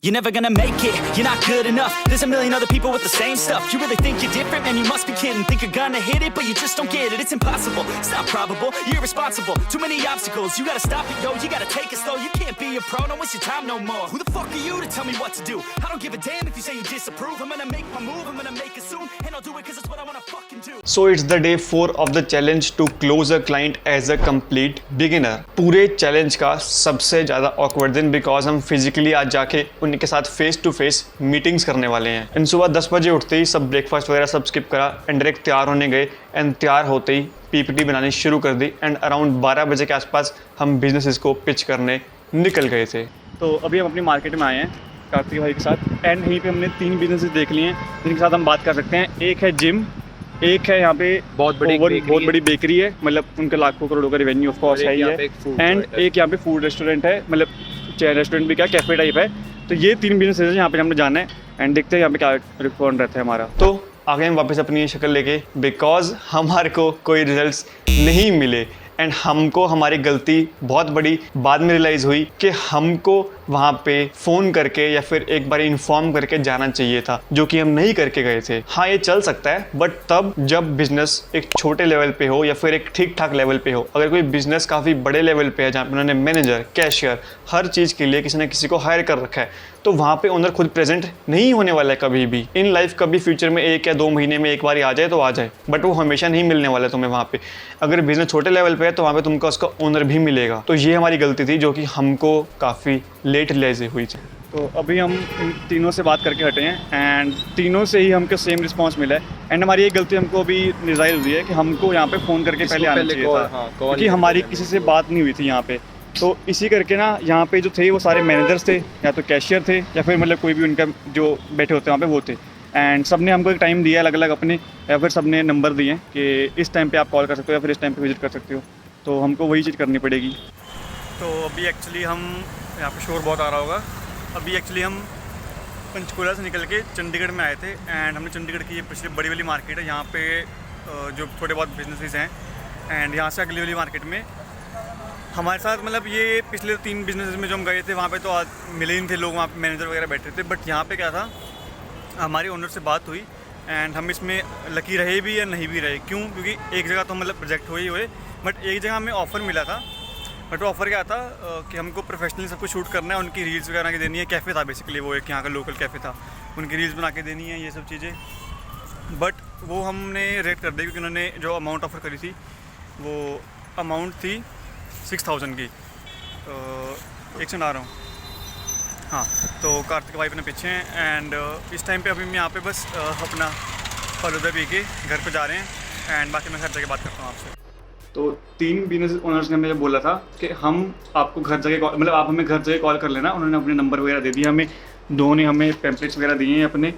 You're never gonna make it, you're not good enough. There's a million other people with the same stuff. You really think you're different? Man, you must be kidding. Think you're gonna hit it, but you just don't get it. It's impossible, it's not probable, you're irresponsible. Too many obstacles, you gotta stop it, yo. You gotta take it slow, you can't be a pro. Don't waste your time no more. Who the fuck are you to tell me what to do? I don't give a damn if you say you disapprove. I'm gonna make my move, I'm gonna make it soon. And I'll do it cause it's what I wanna fucking do. So it's the day 4 of the challenge to close a client as a complete beginner. पूरे challenge का सबसे ज़्यादा awkward दिन because हम physically आज जाके उनके साथ फेस टू फेस मीटिंग्स करने वाले हैं। एंड सुबह 10 बजे उठते ही सब ब्रेकफास्ट वगैरह सब स्किप करा एंड डायरेक्ट तैयार होने गए एंड तैयार होते ही पीपीटी बनानी शुरू कर दी एंड अराउंड 12 बजे के आसपास हम बिजनेसेस को पिच करने निकल गए थे। तो अभी हम अपनी मार्केट में आए हैं कार्तिक भाई के साथ एंड यहीं पे हमने 3 बिजनेसेस देख लिए हैं जिनके साथ हम बात कर सकते हैं। एक है जिम, एक है यहाँ पे बहुत बड़ी बेकरी है, मतलब उनका लाखों करोड़ों का रेवेन्यू ऑफ कोर्स है ये, एंड एक यहाँ पे फूड रेस्टोरेंट है, मतलब चाहे रेस्टोरेंट भी क्या कैफे टाइप है। तो ये 3 बिजनेस है यहाँ पे हमने जाना है एंड देखते हैं यहाँ पे क्या रिस्पॉन्ड रहता है हमारा। तो आगे हम वापस अपनी शक्ल लेके बिकॉज हमारे को कोई रिजल्ट्स नहीं मिले एंड हमको हमारी गलती बहुत बड़ी बाद में रियलाइज़ हुई कि हमको वहाँ पे फ़ोन करके या फिर एक बार इन्फॉर्म करके जाना चाहिए था, जो कि हम नहीं करके गए थे। हाँ ये चल सकता है बट तब जब बिज़नेस एक छोटे लेवल पे हो या फिर एक ठीक ठाक लेवल पे हो। अगर कोई बिज़नेस काफ़ी बड़े लेवल पे है जहाँ पे उन्होंने मैनेजर, कैशियर, हर चीज़ के लिए किसी न किसी को हायर कर रखा है, तो वहाँ पे ओनर खुद प्रेजेंट नहीं होने वाला है कभी भी इन लाइफ। कभी फ्यूचर में 1 या 2 महीने में एक बार आ जाए तो आ जाए, बट वो हमेशा नहीं मिलने वाला है तुम्हें वहाँ पे। अगर बिज़नेस छोटे लेवल पे है तो वहाँ पे तुमको उसका ओनर भी मिलेगा। तो ये हमारी गलती थी जो कि हमको काफ़ी लेट रियलाइज हुई थी। तो अभी हम इन तीनों से बात करके हटे हैं एंड तीनों से ही हमको सेम रिस्पांस मिला है एंड हमारी एक गलती हमको अभी रियलाइज हुई है कि हमको यहाँ पे फ़ोन करके पहले आना चाहिए था, क्योंकि हमारी किसी से बात नहीं हुई थी यहाँ पे। तो इसी करके ना यहाँ पे जो थे वो सारे मैनेजर्स थे या तो कैशियर थे या फिर मतलब कोई भी उनका जो बैठे होते हैं वहाँ पे वो थे एंड सब ने हमको एक टाइम दिया अलग अलग अपने, या फिर सब ने नंबर दिए कि इस टाइम पे आप कॉल कर सकते हो या फिर इस टाइम पे विजिट कर सकते हो। तो हमको वही चीज़ करनी पड़ेगी। तो अभी एक्चुअली हम यहाँ पे शोर बहुत आ रहा होगा। अभी एक्चुअली हम पंचकूला से निकल के चंडीगढ़ में आए थे एंड हमने चंडीगढ़ की ये पिछली बड़ी वाली मार्केट है, यहाँ पे जो थोड़े बहुत बिजनेसेस हैं एंड यहाँ से अगली वाली मार्केट में हमारे साथ, मतलब ये पिछले 3 बिजनेस में जो हम गए थे वहाँ पे तो मिले ही थे लोग, वहाँ पे मैनेजर वगैरह बैठे थे। बट यहाँ पे क्या था, हमारे ओनर से बात हुई एंड हम इसमें लकी रहे भी या नहीं भी रहे। क्यों? क्योंकि एक जगह तो मतलब प्रोजेक्ट हुए ही हुए, बट एक जगह हमें ऑफ़र मिला था। बट वो ऑफ़र क्या था कि हमको प्रोफेशनली सब कुछ शूट करना है, उनकी रील्स वगैरह के देनी है। कैफ़े था बेसिकली, वो एक यहाँ का लोकल कैफ़े था, उनकी रील्स बना के देनी है, ये सब चीज़ें। बट वो हमने रेट कर दी क्योंकि उन्होंने जो अमाउंट ऑफ़र करी थी वो अमाउंट थी 6000 की। एक सेकंड आ रहा हूँ। हाँ, तो कार्तिक भाई अपने पीछे हैं एंड इस टाइम पे अभी हम यहाँ पे बस अपना फलूदा पी के घर पे जा रहे हैं एंड बाकी मैं घर जाके बात करता हूँ आपसे। तो 3 बिजनेस ओनर्स ने मुझे बोला था कि हम आपको घर जाके कॉल, मतलब आप हमें घर जाके कॉल कर लेना। उन्होंने अपने नंबर वगैरह दे दिए हमें, 2 ने हमें पैम्पलेट्स वगैरह दिए हैं अपने।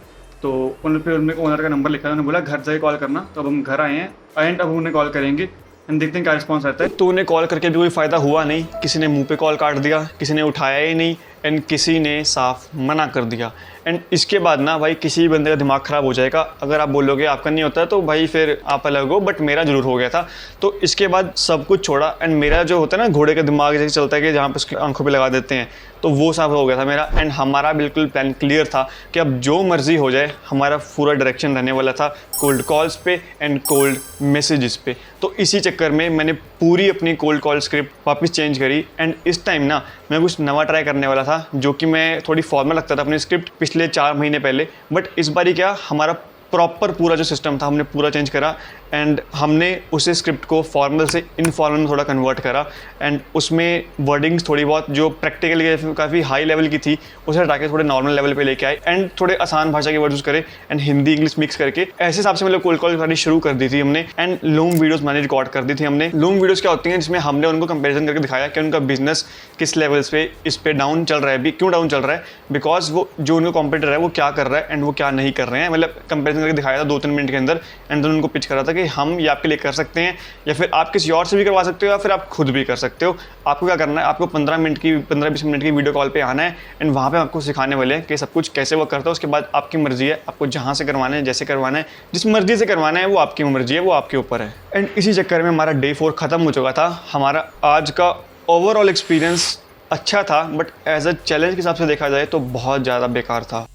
तो उन्होंने फिर उन्होंने ओनर का नंबर लिखा, उन्होंने बोला घर जाके कॉल करना। तो अब हम घर आए हैं एंड अब उन्हें कॉल करेंगे एंड देखते हैं क्या रिस्पॉन्स आता है। तो उन्हें कॉल करके भी कोई फ़ायदा हुआ नहीं, किसी ने मुंह पे कॉल काट दिया, किसी ने उठाया ही नहीं एंड किसी ने साफ मना कर दिया। एंड इसके बाद ना भाई किसी बंदे का दिमाग ख़राब हो जाएगा। अगर आप बोलोगे आपका नहीं होता तो भाई फिर आप अलग हो, बट मेरा जरूर हो गया था। तो इसके बाद सब कुछ छोड़ा एंड मेरा जो होता है ना घोड़े का दिमाग जैसे चलता है कि जहाँ पे उसकी आंखों पे लगा देते हैं, तो वो सब हो गया था मेरा। एंड हमारा बिल्कुल प्लान क्लियर था कि अब जो मर्ज़ी हो जाए, हमारा पूरा डायरेक्शन रहने वाला था कोल्ड कॉल्स पे एंड कोल्ड मैसेजेस पे। तो इसी चक्कर में मैंने पूरी अपनी कोल्ड कॉल स्क्रिप्ट वापस चेंज करी एंड इस टाइम ना मैं कुछ नवा ट्राई करने वाला था, जो कि मैं थोड़ी फॉर्मल लगता था अपनी स्क्रिप्ट पिछले 4 महीने पहले। बट इस बारी क्या, हमारा प्रॉपर पूरा जो सिस्टम था हमने पूरा चेंज करा एंड हमने उसे स्क्रिप्ट को फॉर्मल से इनफॉर्मल में थोड़ा कन्वर्ट करा एंड उसमें वर्डिंग्स थोड़ी बहुत जो प्रैक्टिकल काफ़ी हाई लेवल की थी उसे हटा के थोड़े नॉर्मल लेवल पे लेके आए एंड थोड़े आसान भाषा के वर्ड यूज़ करे एंड हिंदी इंग्लिश मिक्स करके ऐसे हिसाब से मतलब कोल्ड कॉल करनी शुरू कर दी थी हमने। एंड लॉन्ग वीडियोस मैंने रिकॉर्ड कर दी थी हमने। लॉन्ग वीडियोस क्या होती हैं, जिसमें हमने उनको कंपेरिजन करके दिखाया कि उनका बिजनेस किस लेवल्स पे इस पे डाउन चल रहा है। क्यों डाउन चल रहा है? बिकॉज वो जो उनका कॉम्पिटिटर है वो क्या कर रहा है एंड वो क्या नहीं कर रहे हैं, मतलब कंपेरिजन करके दिखाया था 2-3 मिनट के अंदर। एंड देन उनको पिच करा था कि हम ये आपके लिए कर सकते हैं या फिर आप किसी और से भी करवा सकते हो या फिर आप खुद भी कर सकते हो। आपको क्या करना है, आपको 15-20 मिनट की वीडियो कॉल पे आना है एंड वहाँ पे आपको सिखाने वाले हैं कि सब कुछ कैसे वर्क करता है। उसके बाद आपकी मर्जी है, आपको जहाँ से करवाना है, जैसे करवाना है, जिस मर्जी से करवाना है, वो आपकी मर्जी है, वो आपके ऊपर है। एंड इसी चक्कर में हमारा डे 4 ख़त्म हो चुका था। हमारा आज का ओवरऑल एक्सपीरियंस अच्छा था, बट एज अ चैलेंज के हिसाब से देखा जाए तो बहुत ज़्यादा बेकार था।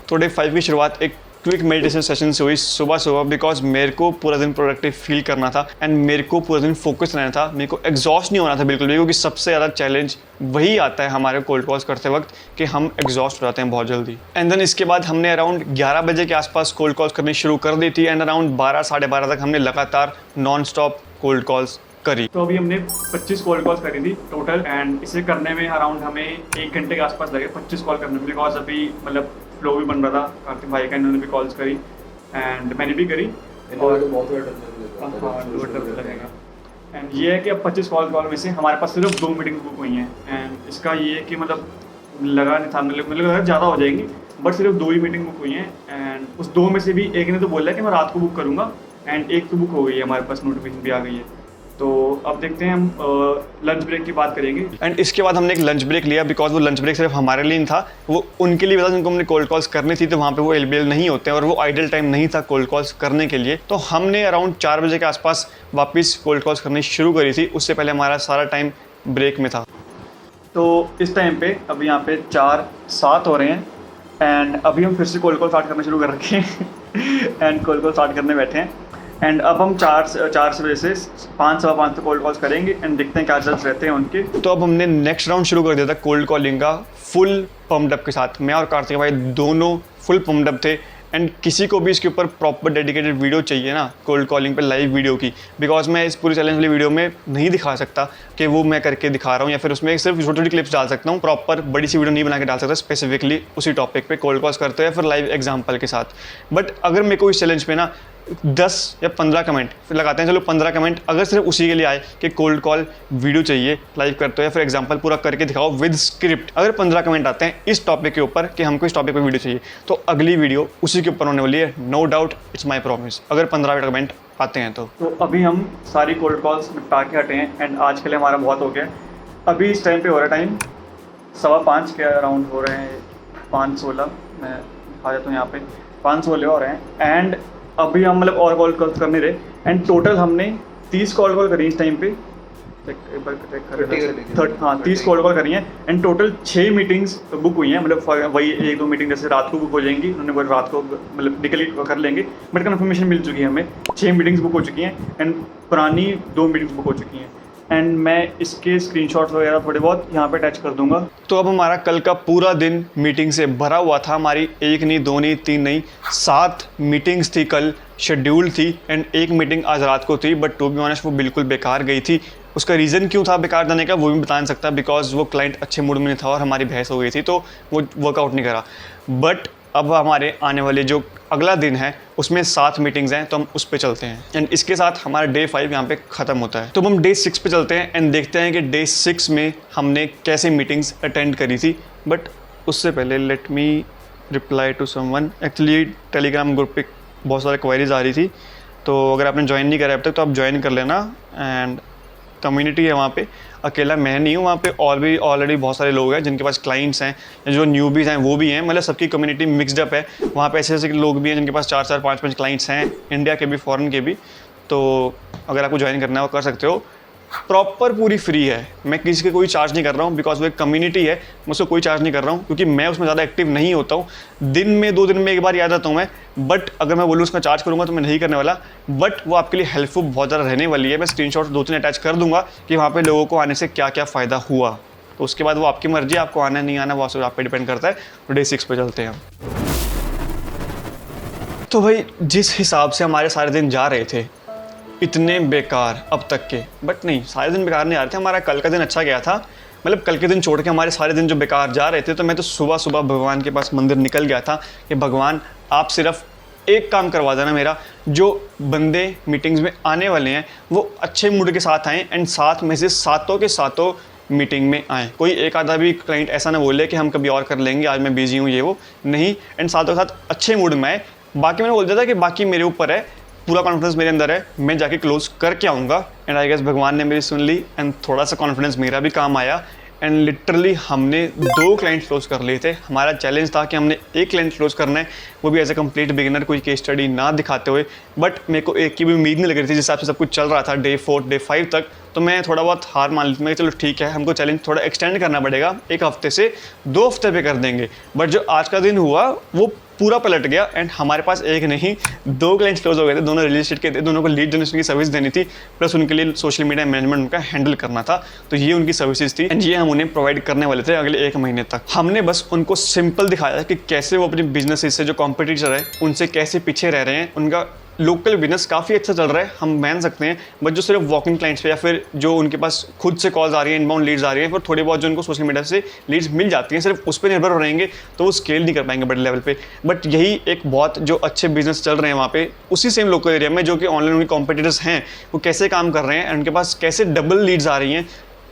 तो डे 5 की शुरुआत एक क्विक मेडिटेशन सेशन से हुई सुबह बिकॉज मेरे को पूरा दिन प्रोडक्टिव फील करना था एंड मेरे को पूरा दिन फोकस रहना था, मेरे को एग्जॉस्ट नहीं होना था बिल्कुल भी, क्योंकि सबसे ज़्यादा चैलेंज वही आता है हमारे कोल्ड कॉल्स करते वक्त कि हम एग्जॉस्ट हो जाते हैं बहुत जल्दी। एंड देन इसके बाद हमने अराउंड 11 बजे के आसपास कोल्ड कॉल्स करनी शुरू कर दी थी एंड अराउंड 12 साढ़े 12 तक हमने लगातार नॉन स्टॉप कोल्ड कॉल्स करी। तो अभी हमने 25 कोल्ड कॉल्स करी थी टोटल एंड इसे करने में अराउंड हमें 1 घंटे के आसपास लगे 25 कॉल करने में, बिकॉज अभी मतलब फ्लो भी बन रहा था। कार्तिक भाई का इन्होंने भी कॉल्स करी एंड मैंने भी करी और बहुत डर लगेगा। एंड ये है कि अब 25 कॉल में से हमारे पास सिर्फ 2 मीटिंग बुक हुई हैं एंड इसका ये है कि मतलब लगा नहीं था, मतलब ज़्यादा हो जाएंगी बट सिर्फ 2 ही मीटिंग बुक हुई हैं एंड उस 2 में से भी एक ने तो बोला है कि मैं रात को बुक करूँगा एंड एक तो बुक हो गई है, हमारे पास नोटिफिकेशन भी आ गई है। तो अब देखते हैं, हम लंच ब्रेक की बात करेंगे। एंड इसके बाद हमने एक लंच ब्रेक लिया बिकॉज वो लंच ब्रेक सिर्फ हमारे लिए नहीं था, वो उनके लिए भी था जिनको हमने कोल्ड कॉल्स करनी थी, तो वहाँ पे वो एलबीएल नहीं होते हैं और वो आइडल टाइम नहीं था कोल्ड कॉल्स करने के लिए। तो हमने अराउंड 4 बजे के आसपास वापस कोल्ड कॉल्स करनी शुरू करी थी, उससे पहले हमारा सारा टाइम ब्रेक में था। तो इस टाइम पे अभी यहाँ पे 4:07 हो रहे हैं एंड अभी हम फिर से कोल्ड कॉल स्टार्ट करना शुरू कर रखे हैं एंड कोल्ड कॉल स्टार्ट करने बैठे हैं एंड अब हम 4 बजे से 5 सवा 5 तक कोल्ड कॉल्स करेंगे एंड देखते हैं क्या रिजल्ट्स रहते हैं उनके। तो अब हमने नेक्स्ट राउंड शुरू कर दिया था कोल्ड कॉलिंग का फुल पम्प्ड अप के साथ। मैं और कार्तिक भाई दोनों फुल पम्प्ड अप थे एंड किसी को भी इसके ऊपर प्रॉपर डेडिकेटेड वीडियो चाहिए ना कोल्ड कॉलिंग पे लाइव वीडियो की, बिकॉज मैं इस पूरी चैलेंज वाली वीडियो में नहीं दिखा सकता कि वो मैं करके दिखा रहा हूँ या फिर उसमें सिर्फ छोटी छोटी क्लिप्स डाल सकता हूँ, प्रॉपर बड़ी सी वीडियो नहीं बना के डाल सकता स्पेसिफिकली उसी टॉपिक पे कोल्ड कॉल्स करते हैं फिर लाइव एग्जाम्पल के साथ। बट अगर मेरे को इस चैलेंज पे ना 10 या 15 कमेंट फिर लगाते हैं, चलो 15 कमेंट अगर सिर्फ उसी के लिए आए कि कोल्ड कॉल वीडियो चाहिए लाइव करते हो या फिर एग्जांपल पूरा करके दिखाओ विद स्क्रिप्ट, अगर 15 कमेंट आते हैं इस टॉपिक के ऊपर कि हमको इस टॉपिक पे वीडियो चाहिए तो अगली वीडियो उसी के ऊपर होने वाली है, no doubt, it's my promise, अगर 15 कमेंट आते हैं तो। अभी हम सारी कोल्ड कॉल्स निपटा के हटे हैं एंड आज के लिए हमारा बहुत हो गया। अभी इस टाइम पे हो रहा है टाइम 5:15 के अराउंड हो रहे हैं, 5:16 मैं आ जाता हूँ यहाँ पे 5:16 हो रहे हैं एंड अभी हम मतलब और कॉल करने रहे एंड टोटल हमने 30 कॉल करी इस टाइम पे, एक बार हाँ 30 कॉल करी हैं एंड टोटल 6 मीटिंग्स बुक हुई हैं, मतलब वही 1-2 मीटिंग जैसे रात को बुक हो जाएंगी, उन्होंने बोला रात को मतलब निकल कर लेंगे, बट कन्फर्मेशन मिल चुकी है हमें, 6 मीटिंग्स बुक हो चुकी हैं एंड पुरानी 2 मीटिंग्स बुक हो चुकी हैं एंड मैं इसके स्क्रीनशॉट्स वगैरह थोड़े बहुत यहाँ पे अटैच कर दूंगा। तो अब हमारा कल का पूरा दिन मीटिंग से भरा हुआ था, हमारी 1 नहीं 2 नहीं 3 नहीं 7 मीटिंग्स थी कल शेड्यूल थी एंड 1 मीटिंग आज रात को थी, बट टू बी ऑनेस्ट वो बिल्कुल बेकार गई थी। उसका रीज़न क्यों था बेकार जाने का वो भी बता नहीं सकता, बिकॉज वो क्लाइंट अच्छे मूड में नहीं था और हमारी बहस हो गई थी तो वो वर्कआउट नहीं करा। बट अब हमारे आने वाले जो अगला दिन है उसमें 7 मीटिंग्स हैं, तो हम उस पे चलते हैं एंड इसके साथ हमारा डे 5 यहाँ पे ख़त्म होता है। तो हम डे 6 पे चलते हैं एंड देखते हैं कि डे 6 में हमने कैसे मीटिंग्स अटेंड करी थी। बट उससे पहले let me reply to someone, actually Telegram group पे बहुत सारे क्वेरीज आ रही थी, तो अगर आपने ज्वाइन नहीं करा अब तक तो आप ज्वाइन कर लेना एंड कम्युनिटी है वहाँ पे, अकेला मैं नहीं हूँ वहाँ पे, और भी ऑलरेडी बहुत सारे लोग हैं जिनके पास क्लाइंट्स हैं या जो न्यूबीज़ हैं वो भी हैं, मतलब सबकी कम्युनिटी मिक्सड अप है। वहाँ पे ऐसे ऐसे लोग भी हैं जिनके पास 4-4 5-5 क्लाइंट्स हैं, इंडिया के भी फॉरेन के भी, तो अगर आपको ज्वाइन करना है वो कर सकते हो। प्रॉपर पूरी फ्री है, मैं किसी के कोई चार्ज नहीं कर रहा हूँ बिकॉज वो एक कम्युनिटी है, मैं उसको कोई चार्ज नहीं कर रहा हूँ क्योंकि मैं उसमें ज़्यादा एक्टिव नहीं होता हूँ, दिन में 2 दिन में एक बार याद आता हूँ मैं, बट अगर मैं बोलूँ उसमें चार्ज करूँगा तो मैं नहीं करने वाला, बट वो आपके लिए हेल्पफुल बहुत ज़्यादा रहने वाली है। मैं स्क्रीनशॉट 2-3 अटैच कर दूँगा कि वहाँ पर लोगों को आने से क्या क्या फ़ायदा हुआ, तो उसके बाद वो आपकी मर्जी, आपको आना नहीं आना वो आप पे डिपेंड करता है। तो डे 6 पे चलते हैं। तो भाई जिस हिसाब से हमारे सारे दिन जा रहे थे इतने बेकार अब तक के, बट नहीं सारे दिन बेकार नहीं आ रहे थे, हमारा कल का दिन अच्छा गया था, मतलब कल के दिन छोड़ के हमारे सारे दिन जो बेकार जा रहे थे, तो मैं तो सुबह सुबह भगवान के पास मंदिर निकल गया था कि भगवान आप सिर्फ एक काम करवा देना मेरा, जो बंदे मीटिंग्स में आने वाले हैं वो अच्छे मूड के साथ आएँ एंड साथ में से सातों के सातों मीटिंग में आएँ। कोई एक आधा भी क्लाइंट ऐसा ना बोले कि हम कभी और कर लेंगे, आज मैं बिजी हूँ ये वो नहीं, एंड सातों के साथ अच्छे मूड में आए। बाकी मैंने बोल दिया था कि बाकी मेरे ऊपर है, पूरा कॉन्फिडेंस मेरे अंदर है, मैं जाके क्लोज करके आऊँगा एंड आई गेस भगवान ने मेरी सुन ली एंड थोड़ा सा कॉन्फिडेंस मेरा भी काम आया एंड लिटरली हमने 2 क्लाइंट क्लोज कर लिए थे। हमारा चैलेंज था कि हमने 1 क्लाइंट क्लोज करना है, वो भी एज ए कंप्लीट बिगिनर, कोई केस स्टडी ना दिखाते हुए। बट मेरे को एक की भी उम्मीद नहीं लग रही थी, जिस हिसाब से सब कुछ चल रहा था डे 4 डे 5 तक, तो मैं थोड़ा बहुत हार मान ली थी। मैं चलो ठीक है, हमको चैलेंज थोड़ा एक्सटेंड करना पड़ेगा, 1 हफ्ते से 2 हफ्ते पे कर देंगे। बट जो आज का दिन हुआ वो पूरा पलट गया एंड हमारे पास 1 नहीं 2 क्लाइंट्स क्लोज हो गए थे। दोनों रियल एस्टेट के थे, दोनों को लीड जनरेशन की सर्विस देनी थी, प्लस उनके लिए सोशल मीडिया मैनेजमेंट उनका हैंडल करना था। तो ये उनकी सर्विसेज थी एंड ये हम उन्हें प्रोवाइड करने वाले थे अगले 1 महीने तक। हमने बस उनको सिंपल दिखाया कि कैसे वो अपनी बिजनेस से जो कॉम्पिटिटर है उनसे कैसे पीछे रह रहे हैं। उनका लोकल बिजनेस काफ़ी अच्छा चल रहा है, हम मान सकते हैं, बट जो सिर्फ वॉकिंग क्लाइंट्स पे या फिर जो उनके पास खुद से कॉल्स आ रही है, इनबाउंड लीड्स आ रही है, फिर थोड़ी बहुत जो उनको सोशल मीडिया से लीड्स मिल जाती हैं, सिर्फ उस पर निर्भर रहेंगे तो वो स्केल नहीं कर पाएंगे बड़े लेवल पे। बट यही एक बहुत जो अच्छे बिजनेस चल रहे हैं वहाँ पे उसी सेम लोकल एरिया में, जो कि ऑनलाइन उनके कॉम्पिटिटर्स हैं, वो कैसे काम कर रहे हैं, उनके पास कैसे डबल लीड्स आ रही हैं,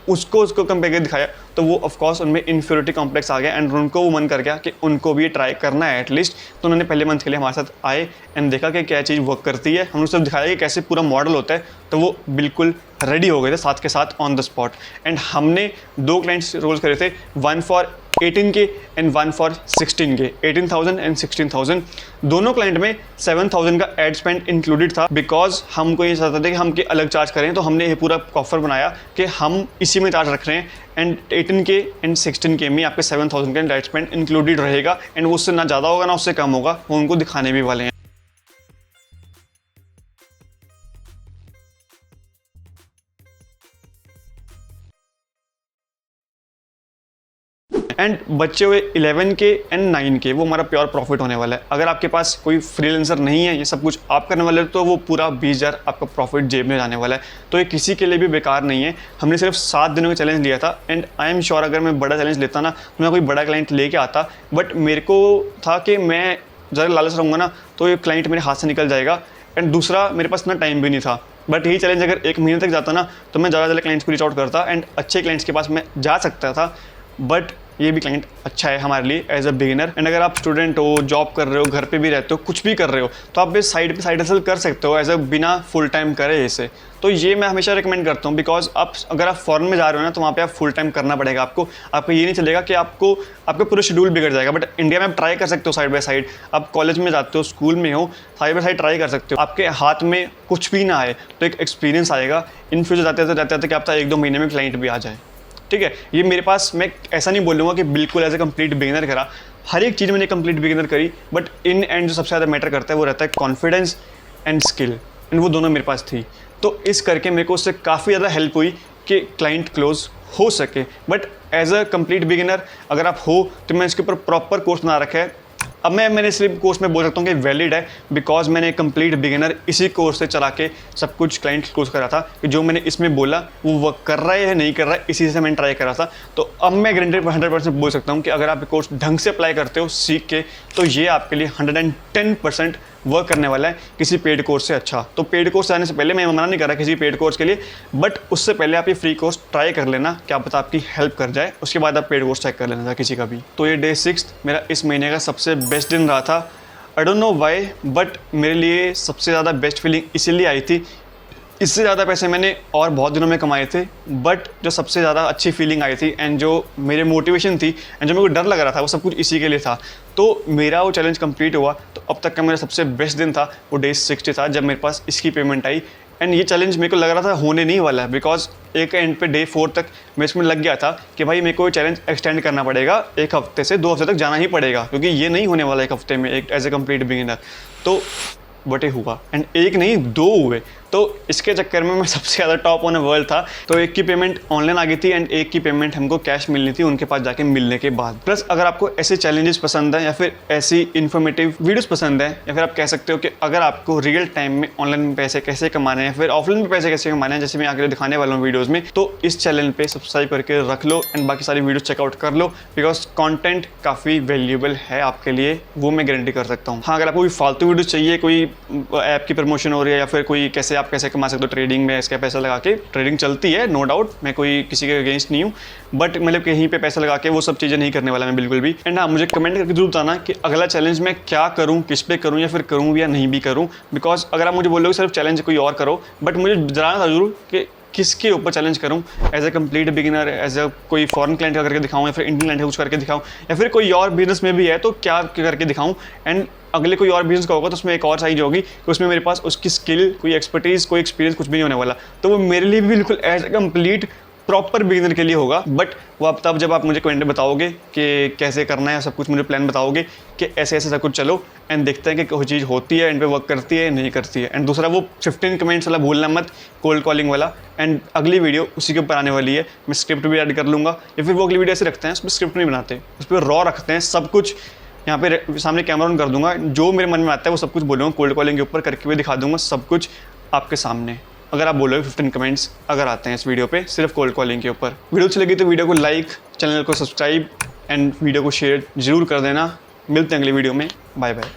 उसको कंपेयर करके दिखाया। तो वो ऑफकोर्स उनमें इन्फ्योरिटी कॉम्प्लेक्स आ गया एंड उनको वो मन कर गया कि उनको भी ये ट्राई करना है एटलीस्ट। तो उन्होंने पहले मंथ के लिए हमारे साथ आए एंड देखा कि क्या चीज़ वर्क करती है। हमने सब दिखाया कि कैसे पूरा मॉडल होता है, तो वो बिल्कुल रेडी हो गए थे साथ के साथ ऑन द स्पॉट। एंड हमने 2 क्लाइंट्स रोल्स करे थे, 1 for 18K and 1 for 16K, 18,000 and 16,000। दोनों क्लाइंट में 7,000 का एड स्पेंड इंक्लूडेड था, बिकॉज हमको ये चाहते थे कि हम अलग चार्ज करें। तो हमने ये पूरा ऑफर बनाया कि हम इसी में चार्ज रख रहे हैं एंड 18K एंड 16K में आपके 7,000 का एड स्पेंड इंक्लूडेड रहेगा एंड वो उससे ना ज़्यादा होगा ना उससे कम होगा, वो उनको दिखाने भी वाले हैं। एंड बच्चे हुए 11K एंड 9K, वो हमारा प्योर प्रॉफिट होने वाला है। अगर आपके पास कोई फ्रीलांसर नहीं है, ये सब कुछ आप करने वाले हो, तो वो पूरा 20,000 आपका प्रॉफिट जेब में जाने वाला है। तो ये किसी के लिए भी बेकार नहीं है। हमने सिर्फ 7 दिनों का चैलेंज लिया था एंड आई एम श्योर अगर मैं बड़ा चैलेंज लेता ना, तो मैं कोई बड़ा क्लाइंट लेके आता। बट मेरे को था कि मैं ज़रा लालच रहूँगा ना तो ये क्लाइंट मेरे हाथ से निकल जाएगा एंड दूसरा मेरे पास इतना टाइम भी नहीं था। बट यही चैलेंज अगर 1 महीने तक जाता ना, तो मैं ज़्यादा क्लाइंट्स को रीच आउट करता एंड अच्छे क्लाइंट्स के पास मैं जा सकता था। बट ये भी क्लाइंट अच्छा है हमारे लिए एज अ बिगिनर। एंड अगर आप स्टूडेंट हो, जॉब कर रहे हो, घर पे भी रहते हो, कुछ भी कर रहे हो, तो आप इस साइड हसल कर सकते हो एज अ बिना फुल टाइम करे इसे। तो ये मैं हमेशा रिकमेंड करता हूँ, बिकॉज आप अगर आप फॉरेन में जा रहे हो ना, तो वहाँ पे आप फुल टाइम करना पड़ेगा आपको ये नहीं चलेगा कि आपका पूरा शेड्यूल बिगड़ जाएगा। बट इंडिया में आप ट्राई कर सकते हो साइड बाय साइड। आप कॉलेज में जाते हो, स्कूल में हो, साइड बाय साइड ट्राई कर सकते हो। आपके हाथ में कुछ भी ना आए तो एक एक्सपीरियंस आएगा। इन फ्यूचर जाते क्या पता 1-2 महीने में क्लाइंट भी आ जाए। ठीक है, ये मेरे पास, मैं ऐसा नहीं बोलूँगा कि बिल्कुल एज ए कंप्लीट बिगिनर करा, हर एक चीज़ मैंने कंप्लीट बिगिनर करी। बट इन एंड जो सबसे ज़्यादा मैटर करता है वो रहता है कॉन्फिडेंस एंड स्किल, एंड वो दोनों मेरे पास थी। तो इस करके मेरे को उससे काफ़ी ज़्यादा हेल्प हुई कि क्लाइंट क्लोज हो सके। But as a complete beginner अगर आप हो, तो मैं इसके ऊपर प्रॉपर कोर्स बना रखा है। अब मैंने इसलिए कोर्स में बोल सकता हूँ कि वैलिड है, बिकॉज मैंने कंप्लीट बिगिनर इसी कोर्स से चला के सब कुछ क्लाइंट क्लोज करा था कि जो मैंने इसमें बोला वो वर्क कर रहा है या नहीं कर रहा है, इसी से मैंने ट्राई करा था। तो अब मैं गारंटी 100% बोल सकता हूँ कि अगर आप कोर्स ढंग से अप्लाई करते हो सीख के, तो ये आपके लिए 110% वर्क करने वाला है किसी पेड कोर्स से अच्छा। तो पेड कोर्स जाने से पहले मैं मना नहीं कर रहा किसी पेड कोर्स के लिए, बट उससे पहले आप ये फ्री कोर्स ट्राई कर लेना, क्या पता आपकी हेल्प कर जाए। उसके बाद आप पेड कोर्स चेक कर लेना था किसी का भी। तो ये डे 6 मेरा इस महीने का सबसे बेस्ट दिन रहा था। I don't know why, but मेरे लिए सबसे ज़्यादा बेस्ट फीलिंग इसीलिए आई थी। इससे ज़्यादा पैसे मैंने और बहुत दिनों में कमाए थे, बट जो सबसे ज़्यादा अच्छी फीलिंग आई थी एंड जो मेरे मोटिवेशन थी एंड जो मेरे को डर लग रहा था, वो सब कुछ इसी के लिए था। तो मेरा वो चैलेंज कंप्लीट हुआ, तो अब तक का मेरा सबसे बेस्ट दिन था वो डे 60 था, जब मेरे पास इसकी पेमेंट आई। एंड ये चैलेंज मेरे को लग रहा था होने नहीं वाला है, बिकॉज एक एंड पे डे 4 तक मैं इसमें लग गया था कि भाई मेरे को ये चैलेंज एक्सटेंड करना पड़ेगा, 1 हफ्ते से 2 हफ्ते तक जाना ही पड़ेगा, क्योंकि ये नहीं होने वाला 1 हफ्ते में एक एज ए कंप्लीट बिगिनर। तो बटे हुआ एंड 1 नहीं 2 हुए। तो इसके चक्कर में मैं सबसे ज़्यादा टॉप ऑन वर्ल्ड था। तो एक की पेमेंट ऑनलाइन आ गई थी एंड एक की पेमेंट हमको कैश मिलनी थी उनके पास जाके मिलने के बाद। प्लस अगर आपको ऐसे चैलेंजेस पसंद है या फिर ऐसी इन्फॉर्मेटिव वीडियोस पसंद है, या फिर आप कह सकते हो कि अगर आपको रियल टाइम में ऑनलाइन में पैसे कैसे कमाने हैं, फिर ऑफलाइन में पैसे कैसे कमाने हैं, जैसे मैं आगे दिखाने वाला हूँ वीडियोज़ में, तो इस चैनल पर सब्सक्राइब करके रख लो एंड बाकी सारी वीडियोज़ चेकआउट कर लो, बिकॉज कॉन्टेंट काफ़ी वैल्यूएबल है आपके लिए, वो मैं गारंटी कर सकता हूँ। हाँ, अगर आपको कोई फालतू वीडियोज़ चाहिए, कोई ऐप की प्रमोशन हो रही है या फिर कोई कैसे आप कैसे कमा सकते हो ट्रेडिंग में, इसका पैसा लगा के, ट्रेडिंग चलती है नो डाउट, मैं कोई किसी के अगेंस्ट नहीं हूँ, बट मतलब कहीं पे पैसा लगा के वो सब चीज़ें नहीं करने वाला मैं बिल्कुल भी। एंड हाँ, मुझे कमेंट करके जरूर बताना कि अगला चैलेंज मैं क्या करूँ, किस पे करूँ, या फिर करूँ या नहीं भी करूँ, बिकॉज अगर आप मुझे बोलोगे सिर्फ चैलेंज कोई और करो, बट मुझे जनाना था जरूर कि किसके ऊपर चैलेंज करूँ, as a complete beginner, as a कोई फॉरेन क्लाइंट का करके दिखाऊँ या फिर इंडियन क्लाइंट का कुछ करके दिखाऊँ, या फिर कोई और बिजनेस में भी है तो क्या करके दिखाऊँ। एंड अगले कोई और बिजनेस का होगा तो उसमें एक और साइज होगी कि उसमें मेरे पास उसकी स्किल, कोई एक्सपर्टीज़, कोई एक्सपीरियंस कुछ भी नहीं होने वाला, तो वो मेरे लिए भी बिल्कुल as a complete proper beginner के लिए होगा। बट वो आप तब जब आप मुझे कमेंट में बताओगे कि कैसे करना है, सब कुछ मुझे प्लान बताओगे कि ऐसे ऐसे सब कुछ चलो, एंड देखते हैं कि कोई चीज़ होती है एंड पे वर्क करती है नहीं करती है। एंड दूसरा वो 15 कमेंट्स वाला भूलना मत, कोल्ड कॉलिंग वाला। एंड अगली वीडियो उसी के ऊपर आने वाली है, मैं स्क्रिप्ट भी ऐड कर लूँगा, या फिर वो अगली वीडियो ऐसे रखते हैं उसमें स्क्रिप्ट नहीं बनाते, उस पर रॉ रखते हैं सब कुछ। यहाँ पे सामने कैमरा ऑन कर दूंगा, जो मेरे मन में आता है वो सब कुछ बोलूँगा, कोल्ड कॉलिंग के ऊपर करके हुए दिखा दूंगा सब कुछ आपके सामने। अगर आप बोलोगे 15 कमेंट्स अगर आते हैं इस वीडियो पे सिर्फ कोल्ड कॉलिंग के ऊपर। वीडियो अच्छी लगी तो वीडियो को लाइक, चैनल को सब्सक्राइब एंड वीडियो को शेयर जरूर कर देना। मिलते हैं अगली वीडियो में, बाय बाय।